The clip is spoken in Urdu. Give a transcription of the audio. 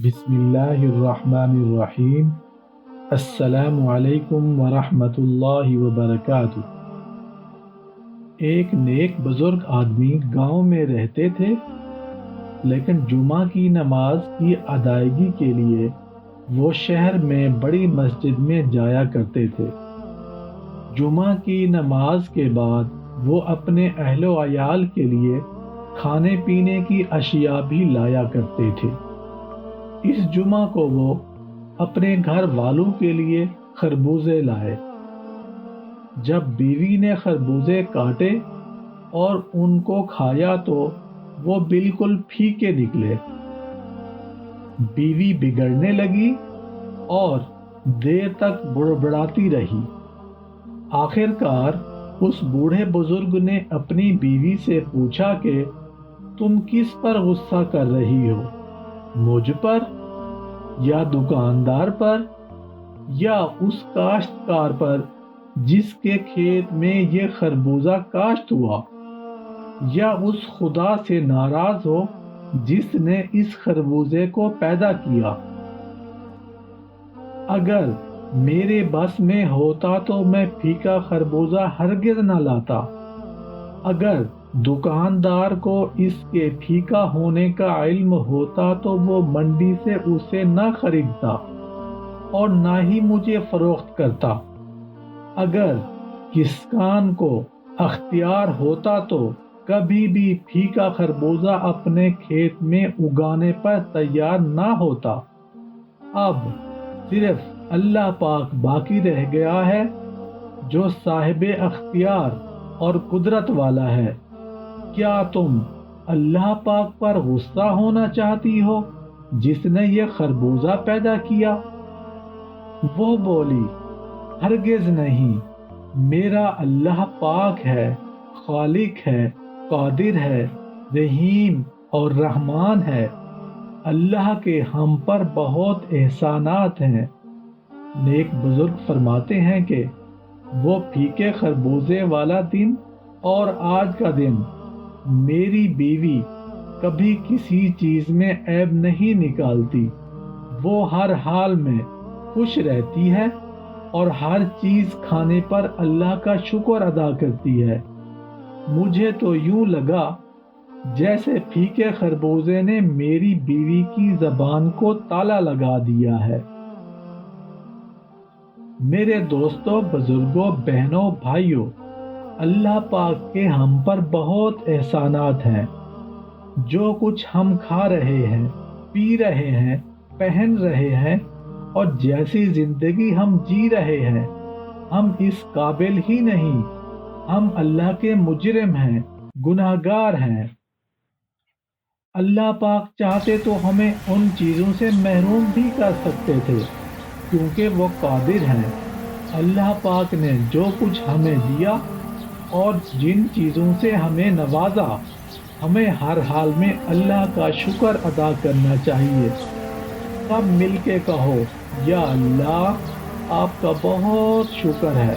بسم اللہ الرحمن الرحیم۔ السلام علیکم ورحمۃ اللہ وبرکاتہ۔ ایک نیک بزرگ آدمی گاؤں میں رہتے تھے، لیکن جمعہ کی نماز کی ادائیگی کے لیے وہ شہر میں بڑی مسجد میں جایا کرتے تھے۔ جمعہ کی نماز کے بعد وہ اپنے اہل و عیال کے لیے کھانے پینے کی اشیاء بھی لایا کرتے تھے۔ اس جمعہ کو وہ اپنے گھر والوں کے لیے خربوزے لائے۔ جب بیوی نے خربوزے کاٹے اور ان کو کھایا تو وہ بالکل پھیکے نکلے۔ بیوی بگڑنے لگی اور دیر تک بڑبڑاتی رہی۔ آخر کار اس بوڑھے بزرگ نے اپنی بیوی سے پوچھا کہ تم کس پر غصہ کر رہی ہو، مجھ پر یا دکاندار پر یا اس کاشتکار پر جس کے کھیت میں یہ خربوزہ کاشت ہوا، یا اس خدا سے ناراض ہو جس نے اس خربوزے کو پیدا کیا؟ اگر میرے بس میں ہوتا تو میں پھیکا خربوزہ ہرگز نہ لاتا۔ اگر دکاندار کو اس کے پھیکا ہونے کا علم ہوتا تو وہ منڈی سے اسے نہ خریدتا اور نہ ہی مجھے فروخت کرتا۔ اگر کسان کو اختیار ہوتا تو کبھی بھی پھیکا خربوزہ اپنے کھیت میں اگانے پر تیار نہ ہوتا۔ اب صرف اللہ پاک باقی رہ گیا ہے جو صاحب اختیار اور قدرت والا ہے۔ کیا تم اللہ پاک پر غصہ ہونا چاہتی ہو جس نے یہ خربوزہ پیدا کیا؟ وہ بولی، ہرگز نہیں، میرا اللہ پاک ہے، خالق ہے، قادر ہے، رحیم اور رحمان ہے۔ اللہ کے ہم پر بہت احسانات ہیں۔ نیک بزرگ فرماتے ہیں کہ وہ پھیکے خربوزے والا دن اور آج کا دن میری بیوی کبھی کسی چیز میں عیب نہیں نکالتی۔ وہ ہر حال میں خوش رہتی ہے اور ہر چیز کھانے پر اللہ کا شکر ادا کرتی ہے۔ مجھے تو یوں لگا جیسے پھیکے خربوزے نے میری بیوی کی زبان کو تالا لگا دیا ہے۔ میرے دوستوں، بزرگوں، بہنوں، بھائیوں، اللہ پاک کے ہم پر بہت احسانات ہیں۔ جو کچھ ہم کھا رہے ہیں، پی رہے ہیں، پہن رہے ہیں اور جیسی زندگی ہم جی رہے ہیں، ہم اس قابل ہی نہیں۔ ہم اللہ کے مجرم ہیں، گناہگار ہیں۔ اللہ پاک چاہتے تو ہمیں ان چیزوں سے محروم بھی کر سکتے تھے، کیونکہ وہ قادر ہیں۔ اللہ پاک نے جو کچھ ہمیں دیا اور جن چیزوں سے ہمیں نوازا، ہمیں ہر حال میں اللہ کا شکر ادا کرنا چاہیے۔ سب مل کے کہو، یا اللہ، آپ کا بہت شکر ہے۔